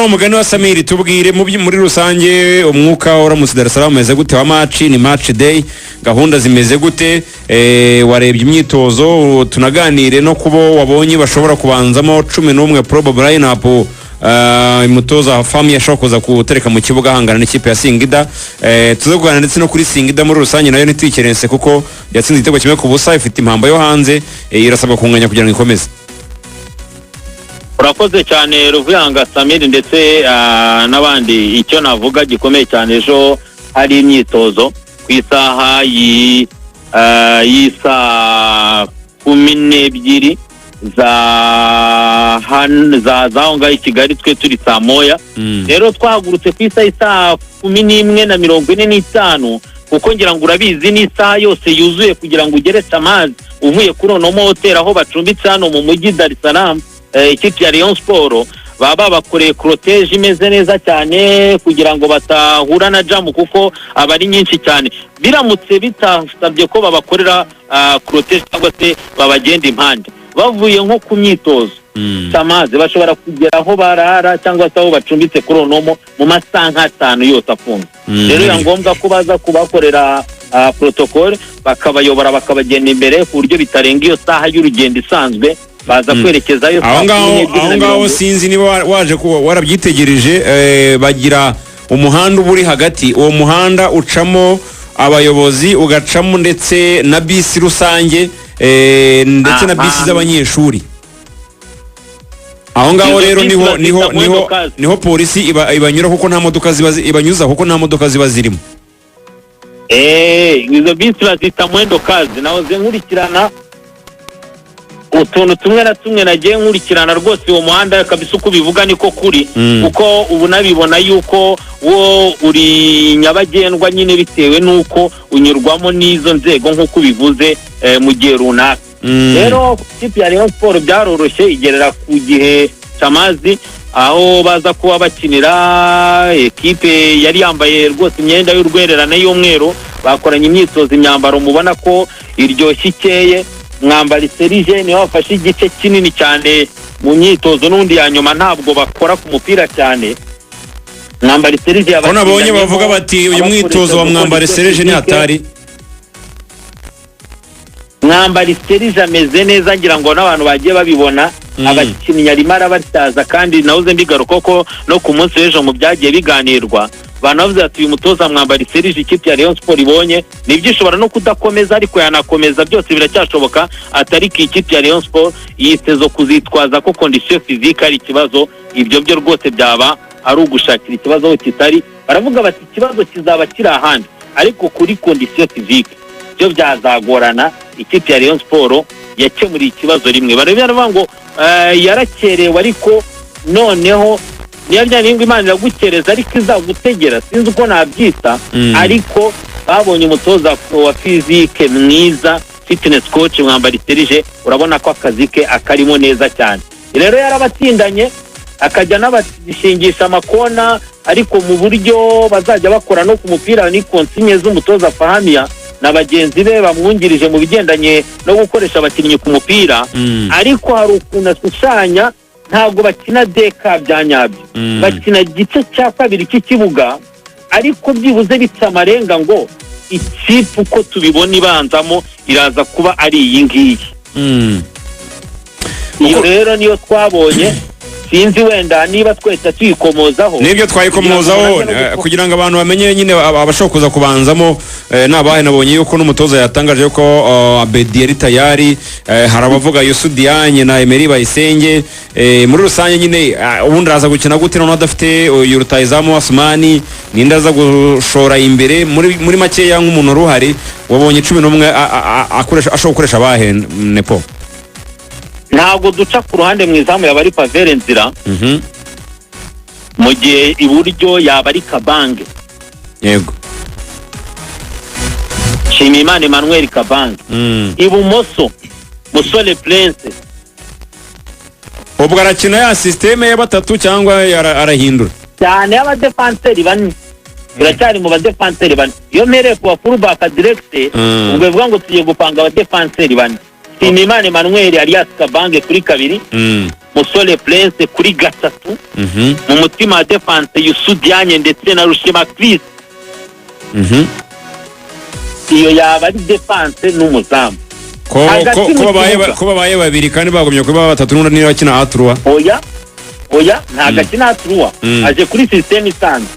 Umugani wa Samiri tubwire muri rusange umwuka uramutse Dar es Salaam umeze gute wa match ni match day gahunda zimeze gute warebye imyitozo tunaganire no kubo wabonye bashobora kubanzamo 11 probable lineup imutoza Fami yashokoza kutereka mu kibuga hangana n'ikipe ya Singida tuzogana ndetse no kuri Singida muri rusange nayo nitwikerense kuko yatsinze igitego kimwe ku busa ifite impamba yo hanze irasabwa kunganya kugira ngo ikomeze. Urakoze cyane Ruvuyanga Samiri ndetse n'abandi icyo navuga gikomeye cyane ejo hari imyitozo ku isaha y'isa 12 za onga Kigali twe turi saa moya rero twahagurutse ku isa 11:45 kuko ngira ngo urabizi ni isaha yose yuzuye kugira ngo ugere Chamazi uvuye kuri Onomo Hotel aho bacumbitse hano mu mujyi Dar es Salaam. Ikipe ya Rayon Sport baba bakoreye protege imeze neza cyane kugira ngo batahura na jam kuko abari nyinshi cyane biramutse bitasabye ko babakorera protege cyangwa se babagenda impande bavuye nko ku myitozo Chamazi bashobora kugera aho barara cyangwa se aho bacumbitse kuri Onomo mu masaha 5 yose afunze rero yangombwa ko baza kubakorera protocol bakabayobora bakabagenda imbere ku buryo bitarenga iyo saha y'urugendo isanzwe baza kwerekezayo aho ngaho sinzi niba waje kuba warabyitegereje bagira umuhanda uburi hagati uwo muhanda ucamo abayobozi ugacamo ndetse na bisi rusange ndetse na bisi z'abanyeshuri aho ngaho rero niho polisi ibanyura kuko nta modoka ibanyuza kuko nta modoka ziba zirimo izo bisi bazita mwendo kazi nahoze nkurikirana utuntu tumwe na tumwe nagiye nkurikirana rwose uwo muhanda kabisa uko bivuga niko kuri kuko ubu nabibona yuko wo uri nyabagendwa nyine bitewe nuko unyurwamo n'izo nzego nk'uko bivuze mu gihe runaka rero ikipe ya Rayon Sport byaroroshye igerera ku gihe Chamazi aho baza kuba bakinira ekipe yari yambaye rwose imyenda y'urwererane y'umweru bakoranye imyitozo imyambaro mubona ko iryoshye ikeye mwambari Serije ni wafashe igice kinini cyane mu myitozo n'undi ya nyuma ntabwo bakora ku mupira cyane mwambari Serije abana bonye bavuga bati uyu mwitozo wa mwambari Serije ni hatari mwambari Serije ameze neza ngira ngo n'abantu bagiye babibona abakinnyi yarimo arabatyaza kandi nawuze mbigaruka ko no ku munsi w'ejo mu byagiye biganirwa banavuze ati uyu mutoza mwambari Serije ikipe ya Rayon Sport ibonye nibyo ishobora no kudakomeza ariko yanakomeza byose biracyashoboka atari ki ikipe ya Rayon Sport yitezo kuzitwaza ko condition physique ari ikibazo ibyo byo rwose byaba ari ugushakira ikibazo aho kitari baravuga bati ikibazo kizaba kiri ahandi ariko kuri condition physique byo byazagorana ikipe ya Rayon Sport yakemura ikibazo rimwe baravuga ngo yarakerewe ariko noneho niyo byaningwa Imana iragukereza ariko izagutegera sinzi uko nabyita ariko babonye umutoza wa physique mwiza fitness coach mwambari Serije urabona ko akazi ke akarimo neza cyane rero yarabatindanye akajya n'abashingisha amakona ariko mu buryo bazajya bakora no ku mupira ni consigne z'umutoza Fahamia na bagenzi be bamwungirije mu bigendanye no gukoresha abakinnyi ku mupira ariko hari ukuntu ashushanya ntabwo bakina deka bya nyabyo bakina gice cya kabiri cy'ikibuga ariko byibuze bitsa amarenga ngo ikipe uko tubibona ibanzamo iraza kuba ari iyi ngiyi iyo rero niyo twabonye sinzi wenda niba twese tuyikomozaho nibyo twayikomozaho kugira ngo abantu bamenye nyine abashokoza kubanzamo nabahe nabonye yuko n'umutoza yatangaje yuko Abedi yari tayari hari abavuga Yusu Dianye na Emery Bayisenge muri rusange nyine ubundi araza gukina gute no adafite uyu rutayizamu Asmani ninda aza gushora imbere muri makeya nk'umuntu ruhari wabonye 11 akoresha ashobora gukoresha abahe nepo ntabwo duca ku ruhande mu izamu yaba ari Pavere Nzira mu gihe iburyo yaba ari Kabange yego Shimimana Emmanuel Kabange ibumoso Musole Prince ubwo arakina ya systeme ya batatu cyangwa arahindura cyane y'abadefanseri bane biracyari mu badefanseri bane iyo mpereye ku fullback direct ubwo bivuga ngo tugiye gupanga abadefanseri bane Shimimana Emmanuel alias Kabange kuri kabiri Musore Prince kuri gatatu mu mutima wa defense Youssou Diagne ndetse na Rushema Chris. Iyo yaba ari defense n'umuzamu. ko babaye babiri kandi bagomye kuba batatu n'undi niba bakina A3. Oya ntago akina A3 aje kuri system isanzwe.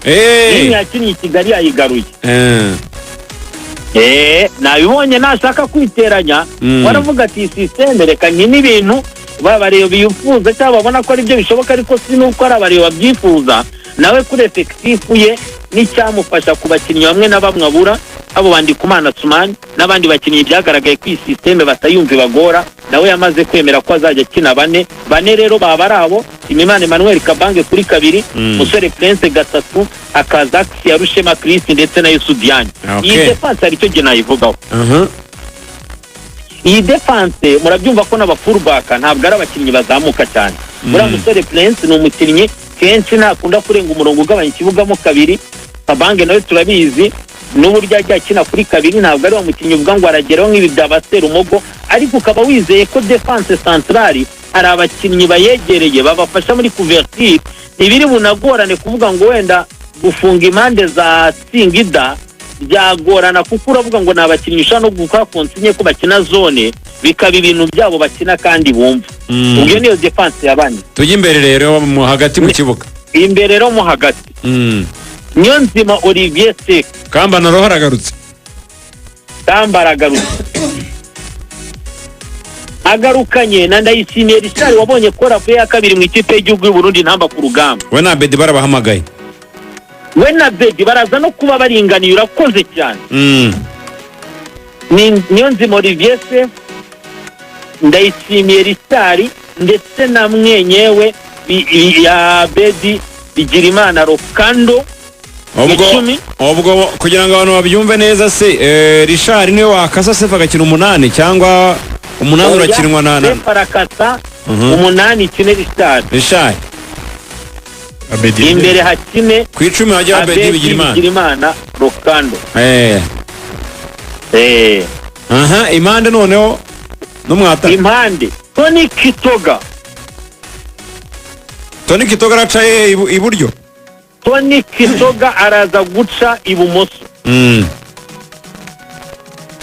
Yakinnye i Kigali ayigaruye. Nabibonye nashaka kwiteranya waravuga ati system reka nkini ibintu babareba bifuza cyangwa babona ko ari byo bishoboka, ariko si nuko ari abareba byifuza nawe kuri effective ye n'icyamufasha ku bakinnyi bamwe na bamwe abura abo bandi Kumana Sumani n'abandi bakinnyi byagaragaye ku systeme batayumva bagora, nawe yamaze kwemera ko azajya akina bane rero baba arabo Imimana Emmanuel Kabange kuri kabiri, Musore Prince gatatu, akaza Axi ya Rushema Chris ndetse na Youssou Diagne. Iyi defense ari cyo gena yivugaho. Iyi defense murabyumva ko n'aba fullback ntabwo ari abakinnyi bazamuka cyane. Muri Musore Prince ni umukinnyi kenshi ntakunda kurenga umurongo ugabanya ikibuga mo kabiri. Kabange nawe turabizi n'uburyo ajya akina kuri kabiri ntabwo ari umukinnyi uvuga ngo arageraho nk'ibi by'abatera umugo, ariko ukaba wizeye ko defense centrale hari abakinnyi bayegereye babafasha muri couverture. Ibiri bunagorane kuvuga ngo wenda gufunga impande za Singida byagorana kuko uravuga ngo nabakinnyi ushaka no gukora konsinye ko bakina zone bikaba ibintu byabo bakina kandi bumva. Ubwo niyo defense yabanye. Tujye imbere rero mu hagati mu kibuga. Imbere rero mu hagati. Niyonzima Olivier Sek. Kamba na roho aragarutse. Agarukanye na Ndayishimiye Richard wabonye ko ravuye ya kabiri mu ikipe y'igihugu y'u Burundi ntamba ku rugamba. We na Bedi barabahamagaye. We na Bedi baraza no kuba baringaniye urakoze cyane. Niyonzima Olivier Sek, Ndayishimiye Richard ndetse na mwenyewe ya Bedi Bigirimana Rokando. Ubwo kugira ngo abantu babyumve neza se Richard niwe wakasa Sefa agakina 8 cyangwa 8 urakinwa na Sefa arakasa 8 kine Richard imbere hakine ku 10 hajya Bedi Bigirimana Rokando. Impande noneho n'umwata impande Tony Kitoga aracaye iburyo. Tony Kitoga araza guca ibumoso.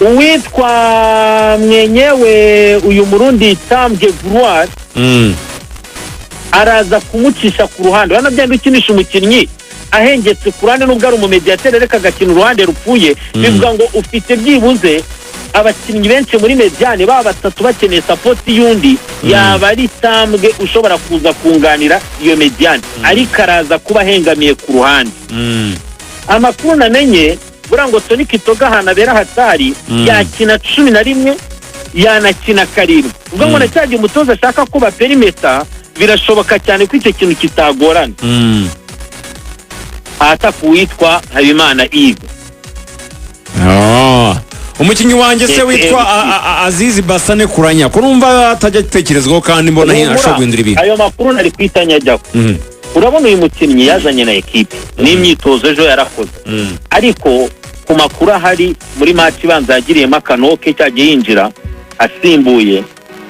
Uwitwa mwenyewe uyu Murundi Tambwe Gloire araza kumucisha ku ruhande. Bana byandi ukinisha umukinnyi ahengetse ku ruhande n'ubwo ari umumediatere reka gakina uruhande rupfuye, bivuga ngo ufite byibuze abakinnyi benshi muri mediane baba batatu bakeneye support y'undi yaba ari Tambwe ushobora kuza kunganira iyo mediane, ariko araza kuba hengamiye ku ruhande. Amakuru namenye burango Tony Kitoga hanabera hatari yakina 11 yanakina 7. Ubwo ngo nacyaje umutoza ashaka kuba perimeter birashoboka cyane ko icyo kintu kitagorana. Ata kuwitwa Habimana Igo. Umukinnyi wanjye se witwa Azizi Basane Kuranya ko numva atajya gutekerezwaho kandi mbona ashobora guhindura ibintu. Ayo makuru nari kwitanya ajyaho. Urabona uyu mukinnyi yazanye na equipe n'imyitozo ejo yarakoze, ariko ku makuru ahari muri match ibanza yagiriyemo akanoke cyagiye yinjira asimbuye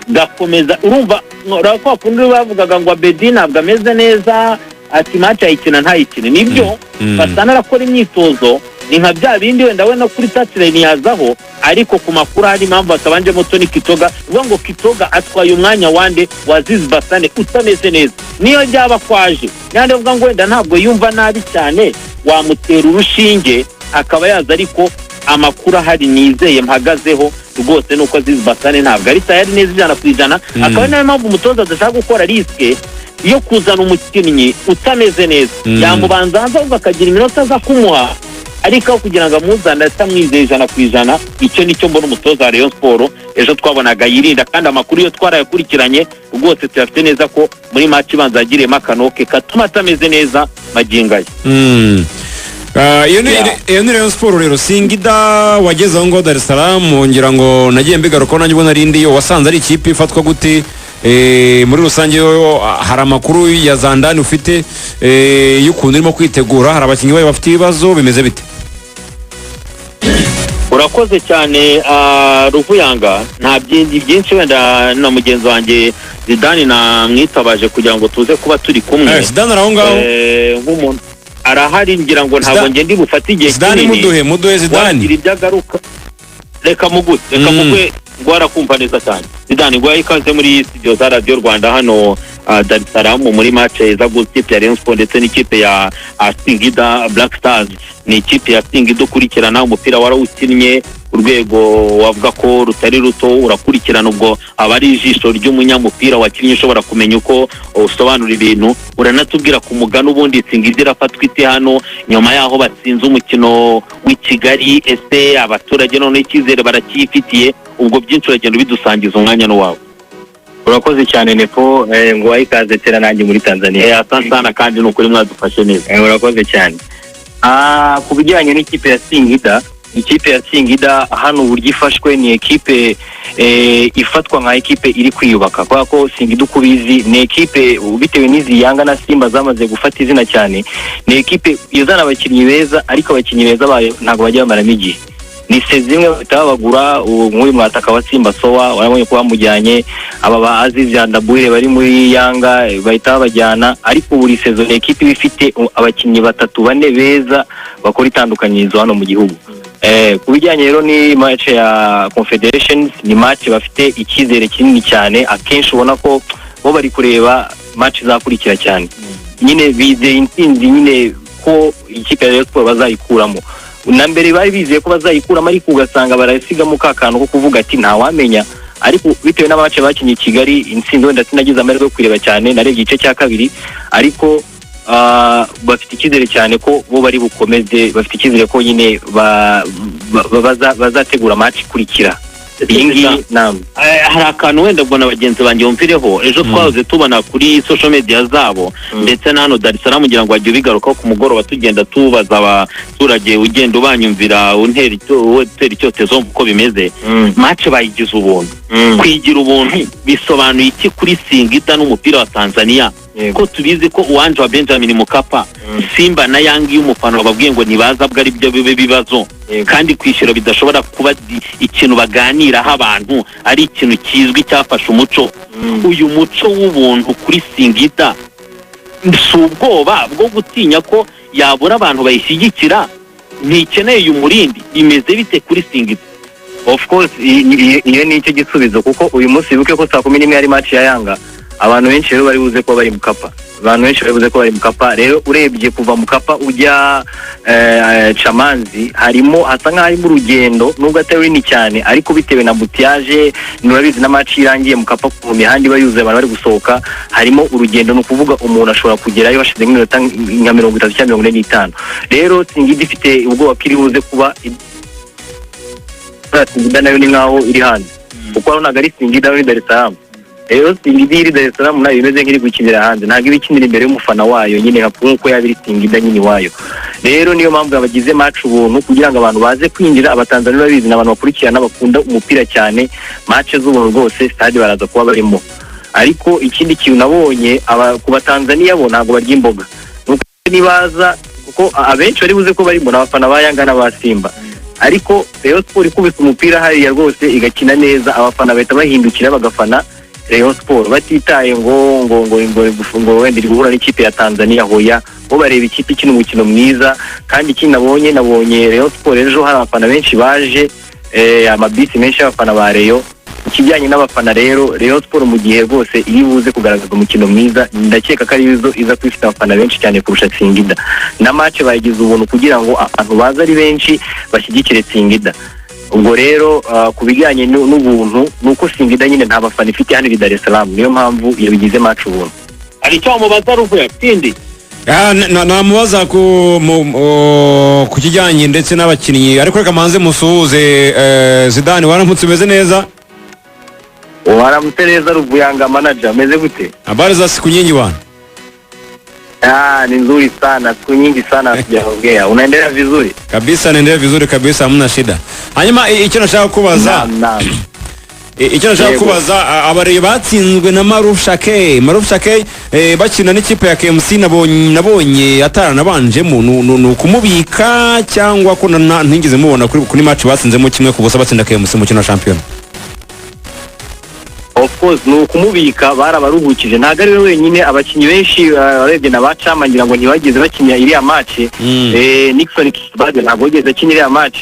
gakomeza. Urumva urako kundi bavugaga ngo Bedi ntabwo ameze neza ati match ayikina ntayikine. Nibyo Basane arakora imyitozo ni nka bya bindi wenda we no kuri touchline yazaho, ariko ku makuru hari impamvu atabanje mo Tony Kitoga. Uvuga ngo Kitoga atwaye umwanya wande wa Azizi Basane utameze neza. Niyo byaba kwaje yande uvuga ngo wenda ntabwo yumva nabi cyane wamutera urushinge akaba yaza, ariko amakuru ahari nizeye mpagazeho rwose nuko Azizi Basane ntabwo ari tayari neza 100%. Akaba nayo mpamvu umutoza adashaka gukora riske yo kuzana umukinnyi utameze neza. Yamubanza hanze ahubwo akagira iminota aza kumuha, ariko kugira ngo amuzane atamwizeye 100%. Icyo nicyo mbona umutoza wa Rayon Sport ejo twabonaga yirinda, kandi amakuru yo twarayakurikiranye rwose tuyafite neza ko muri match ibanza yagiriyemo akanoke katuma atameze neza magingaye. Iyo ni Rayon Sport rero. Singida wageze aho ngo Dar es Salaam ngira ngo nagiye mbigaruka nanjye ubona rindi yo wasanze ari ikipe ifatwa gute muri rusange. Hari amakuru ya Zandani ufite y'ukuntu irimo kwitegura, hari abakinnyi bayo bafite ibibazo bimeze bite? Urakoze cyane Ruvuyanga, nta byinshi wenda na mugenzi wanjye Zidane namwitabaje kugira ngo tuze kuba turi kumwe. Zidane araho ngaho nk'umuntu arahari ngira ngo ntabwo nge ndi bufate igihe kinini. Zidane muduhe Zidane wagira ibyagaruka reka mugwe ngwara kumva neza cyane. Zidane ngwa ikaze muri studio za Radio Rwanda hano Dar es Salaam muri match za Goalkeeper ya Rayon Sport ndetse n'ikipe ya Singida Black Stars. Ni ikipe ya Singida ukurikirana umupira warawukinnye urwego wavuga ko rutari ruto, urakurikirana ubwo abari ijisho ry'umunyamupira wakinnye ushobora kumenya uko usobanura ibintu. Uranatubwira ku mugano ubundi Singida irafatwa ite hano nyuma yaho batsinze umukino w'i Kigali, ese abaturage none icyizere barakifitiye? Ubwo byinshi uragenda bidusangiza umwanya no wawe. Urakoze cyane Nepo, ngo ikaze tera nanjye muri Tanzania. Asante kandi nukuri mwadufashe neza. Urakoze cyane. Ku bijyanye n'ikipe ya Singida, ikipe ya Singida hano uburyo ifashwe ni ekipe ifatwa nka ekipe iri kwiyubaka, kwa ko Singida ukubizi ni ekipe bitewe n'izi Yanga na Simba zamaze gufata izina cyane, ni ekipe izana abakinnyi beza ariko abakinnyi beza bayo ntago bajya bamaramo igihe. Ni sezimwe batabagura nk'uyu mwataka wa Simba Sowa warabonye ko bamujyanye, aba ba Aziz Yandabuire bari muri Yanga bahita babajyana, ariko buri sezo ni ekipe bifite abakinnyi 3-4 beza bakora itandukanyirizo hano mu gihugu. Ku bijyanye rero ni match ya Confederations, ni match bafite icyizere kinini cyane, akenshi ubona ko bo bari kureba match zakurikira cyane. Nyine bizeye intsinzi nyine ko ikipe ya Rayon Sport bazayikuramo. Na mbere bari bizeye ko bazayikuramo ariko ugasanga barasigamo kakano ko kuvuga ati nta wamenya, ariko bitewe n'amace bakinye Kigali intsinzi wenda sinagize amahirwe yo kwireba cyane, narebye igice cya kabiri, ariko bafite icyizere cyane ko bo bari bukomeze, bafite icyizere ko nyine bazategura match ikurikira. Hari akantu wenda mbona bagenzi banjye bumvireho ejo twahoze tubona kuri social media zabo ndetse na hano Dar es Salaam kugira ngo ajye bigaruka ku mugoroba tugenda tubaza abaturage ugenda ubanyumvira untera icyotezo uko bimeze. Match bayigize ubuntu. Kwigira ubuntu bisobanuye iki kuri Singida n'umupira wa Tanzania? Ko tubizi ko uwanje wa Benjamin Mkapa Simba na Yanga y'umufano bababwiye ngo nibaza bwa ari byo bibe bibazo, kandi kwishira bidashobora kuba ikintu baganiraho abantu, ari ikintu kizwi cyafasha umuco. Uyu muco w'ubuntu kuri Singida ubwoba bwo gutinya ko yabura abantu bayishyigikira, ntikeneye umurindi, imeze bite kuri Singida? Of course iyo ni icyo gisubizo, kuko uyu munsi bibuke ko saa 11 ari match ya Yanga, abantu benshi rero bari buze ko bari Mkapa, rero urebye kuva Mkapa ujya Chamanzi harimo hasa nkaho ari mu rugendo nubwo atari runini cyane, ariko bitewe na butiyaje nurabizi na match irangiye Mkapa ku mihanda bayuze abantu bari gusohoka, harimo urugendo no kuvuga umuntu ashobora kugerayo hashize nk'iminota nka 30 cyangwa 45. Rero Singida ifite ubwoba kiri buze kuba Singida nayo ni nkaho iri hanze, kuko hano nagari Singida ni Dar es Salaam. Rero Singida iri Dar es Salaam nayo imeze nk'iri gukinira hanze, ntabwo ibikinira imbere y'umufana wayo nyine nkuko yabiri Singida nyine wayo. Rero niyo mpamvu abagize match ubuntu kugira ngo abantu baze kwinjira. Abatanzania babizi n'abantu bakurikirana bakunda umupira cyane, match z'ubuntu rwose stade baraza kuba barimo. Ariko ikindi kintu nabonye ku Batanzania bo ntabwo barya imboga, nuko nibaza kuko abenshi bari buze ko barimo n'abafana ba Yanga n'aba Simba, ariko Rayon Sport ikubise umupira hariya rwose igakina neza, abafana bahita bahindukira bagafana Rayon Sport batitaye ngo wenda iri guhura n'ikipe ya Tanzania. Hoya bo bareba ikipe ikina umukino mwiza. Kandi ikindi nabonye Rayon Sport ejo hari abafana benshi baje, amabisi menshi y'abafana ba Rayon. Ikijyanye n'abafana rero Rayon Sport mu gihe rwose iri buze kugaragaza umukino mwiza, ndakeka ko ari iza kwifita abafana benshi cyane kurusha Singida, na match bayigize ubuntu kugira ngo abantu baza ari benshi bashyigikire Singida. Ubwo rero ku bijyanye n'ubuntu nuko Singida nyine nta bafana ifite hano i Dar es Salaam, niyo mpamvu iyo bigize match ubuntu. Ari cyo mubaza ruvuye Tindi namubaza ku kijyanye ndetse n'abakinnyi, ariko reka manze musuhuze Zidane. Waramutse umeze neza? Waramutse neza Ruvuyanga manager, meze gute? Habari za siku nyingi bwana? Ni nzuri sana, siku nyingi sana sijaongea. Unaendelea vizuri? Kabisa, naendelea vizuri kabisa, hamna shida. Hanyuma icyo nashaka kubaza, abari batsinzwe na Maruf Shake bakina n'ikipe ya KMC, nabonye ataranabanjemo, nukumubika cyangwa ko ntigeze mubona kuri match batsinzemo kimwe ku busa batsinda KMC mu kino champion? Of course ni ukumubika barabaruhukije ntabwo ari we wenyine abakinnyi benshi urebye na bacama ngira ngo ntibageze bakinya iriya match Nixon Kibade ntabwo yigeze akina iriya match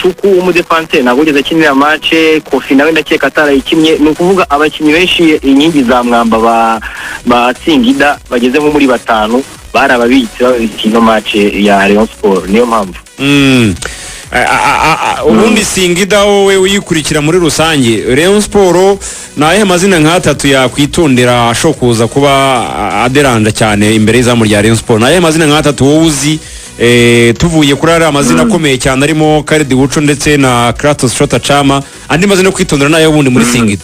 Chuku umudefanse ntabwo yigeze akina iriya match Kofi nawe ndakeka atarayikinnye ni ukuvuga abakinnyi benshi inkingi za mwamba ba Singida bageze nko muri 5 barababitse ino match ya Rayon Sport niyo mpamvu ubundi Singida wowe uyikurikira muri rusange Rayon Sport naye mazina nk'atatu yakwitondera ashokuza kuba aderanja cyane imbere y'izamu rya Rayon Sport naye mazina nk'atatu wowe uzi tuvuye kuri ari amazina akomeye cyane arimo Karidi Wucho ndetse na Kratos Shota Chama andi mazina kwitondera nayo ubundi muri Singida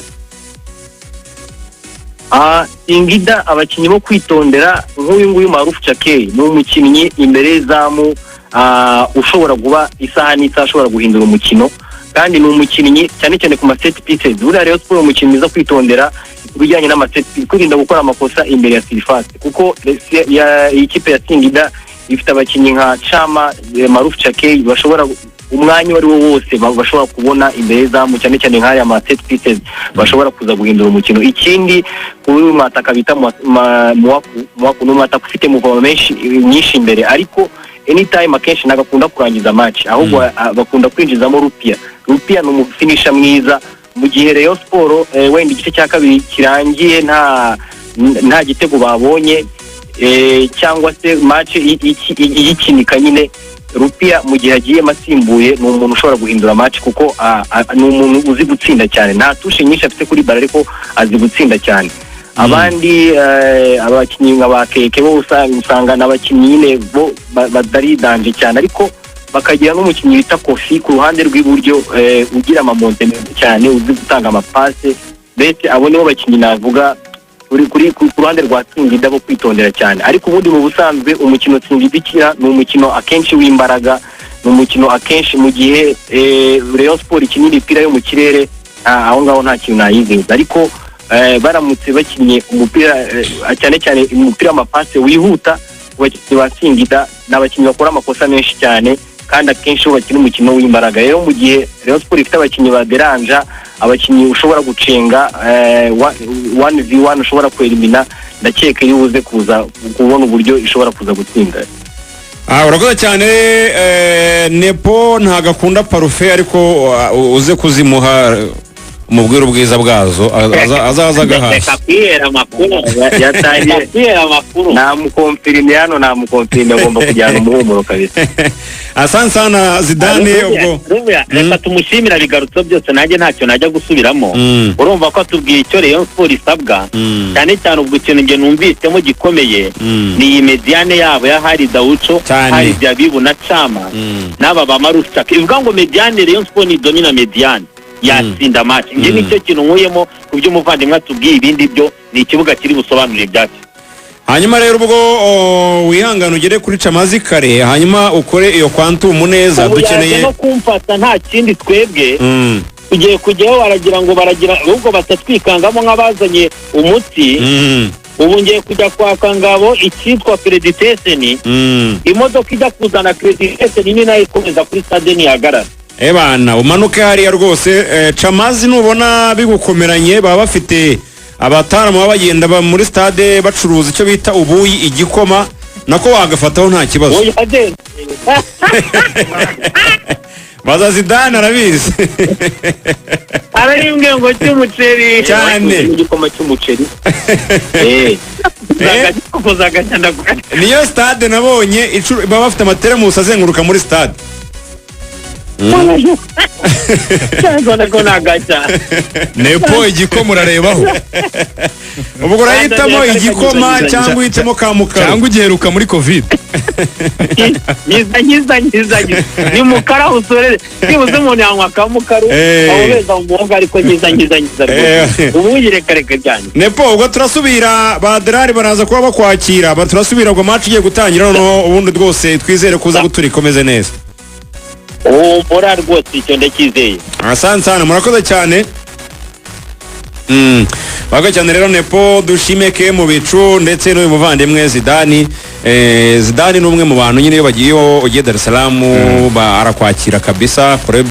Singida abakinnyi bo kwitondera nk'uyu nguyu Maruf Chakei ni umukinnyi imbere y'izamu ushobora kuba isaha n'isaha ashobora guhindura umukino kandi ni umukinnyi cyane cyane ku set pieces buriya Rayon Sport umukinnyi mwiza kwitondera kubijyanye n'amaset kwirinda gukora amakosa imbere ya surface kuko ikipe ya Singida ifite abakinnyi nka Chama Maruf Chakei bashobora umwanya wari wo wose bashobora kubona imbere zamu cyane cyane nk'aya set pieces bashobora kuza guhindura umukino ikindi kuri mataka bita Mwaku n'umwataka ufite muvoma nyinshi imbere ariko anytime akenshi nagakunda kurangiza match ahubwo bakunda kwinjizamo Rupia ni umufinisha mwiza mu gihe Rayon Sport wenda igice cya kabiri kirangiye nta gitego babonye cyangwa se match iyikinika nyine Rupia mu gihe agiye masimbuye ni umuntu ushobora guhindura match kuko ni umuntu uzi gutsinda cyane nta tushe nyinshi afite kuri ball ariko azi gutsinda cyane abandi abakinnyi nk'abakeke bo usanga n'abakinnyi nyine bo badaridanje cyane ariko bakagira n'umukinnyi bita Kofi ku ruhande rw'iburyo ugira amamonte cyane uzi gutanga amapase ndetse abo nibo bakinnyi navuga kuri ku ruhande rwa Singida bo kwitondera cyane ariko ubundi mu busanzwe umukino Singida ikira ni umukino akenshi w'imbaraga ni umukino akenshi mu gihe Rayon Sport ikinira ipira yo mu kirere aho ngaho nta kintu nayizeza ariko baramutse bakinye umupira cyane cyane umupira w'amapase wihuta abakinnyi ba Singida n'abakinnyi bakora amakosa menshi cyane kandi akenshi bakina umukino w'imbaraga rero mu gihe Rayon Sport ifite abakinnyi ba deranja abakinnyi ushobora gucenga 1v1 ushobora kwelimina ndakeka yubuze kuza kubona uburyo ishobora kuza gutsinda urakoze cyane Nepo ntagakunda parufe ariko uze kuzimuha umubwiro bwiza bwazo azaza gahashya kwihera amakuru yatangiye amakuru namukonfirime hano namukonfirime agomba kujyana umuhumuro kabisa asante sana Zidane ubwo reka tumushimira bigarutse byose nanjye ntacyo najya gusubiramo urumva ko atubwiye icyo Rayon Sport isabwa cyane cyane ubwo ikintu nge numvisemo gikomeye ni iyi mediane yabo ya Harida Wucho hari Byabibu na Chama n'aba ba Maruf Chakei ivuga ngo mediane Rayon Sport ni domina mediane yatsinda match nge nicyo kintu nkuyemo ku byo umuvandimwe atubwiye ibindi byo ni ikibuga kiri busobanurire byacyo hanyuma rero ubwo wihangana ugere kuri Chamazi kare hanyuma ukore iyo kwantum neza dukeneye no kumfata nta kindi twebwe tugiye kujyaho baragira ahubwo batatwikangamo nk'abazanye umuti ubu ngiye kujya kwaka Ngabo icyitwa accreditation imodoka ijya kuzana accreditation ni nayo ikomeza kuri stade Niagara Ebana umanuke hariya rwose Chamazi nubona bigukomeranye baba bafite abataramu bagenda muri stade bacuruza icyo bita ubuyi igikoma nako wagafataho nta kibazo baza Zidane arabizi ararimbwe ngo cy'umuceri cyane igikoma cy'umuceri niyo stade nabonye baba bafite amatelemusi azenguruka muri stade Nepo igikoma urarebaho ubwo urahitamo igikoma cyangwa uhitamo kamukara cyangwa ugiheruka muri covid nyiza ni mukara usorere nibuze umuntu yanywa kamukara aho beza umuhoga ariko nyiza ubu reka cyane Nepo ubwo turasubira baderari baraza kuba bakwakira turasubira ubwo match igiye gutangira noneho ubundi rwose twizere kuza guturikomeze neza ora rwose icyo ndakizeye asante sana murakoze cyane baga cyane rero Nepo dushime ke mu bicu ndetse n'uyu muvandimwe Zidane Zidane n'umwe mu bantu nyine iyo bagiye Dar es Salaam barakwakira kabisa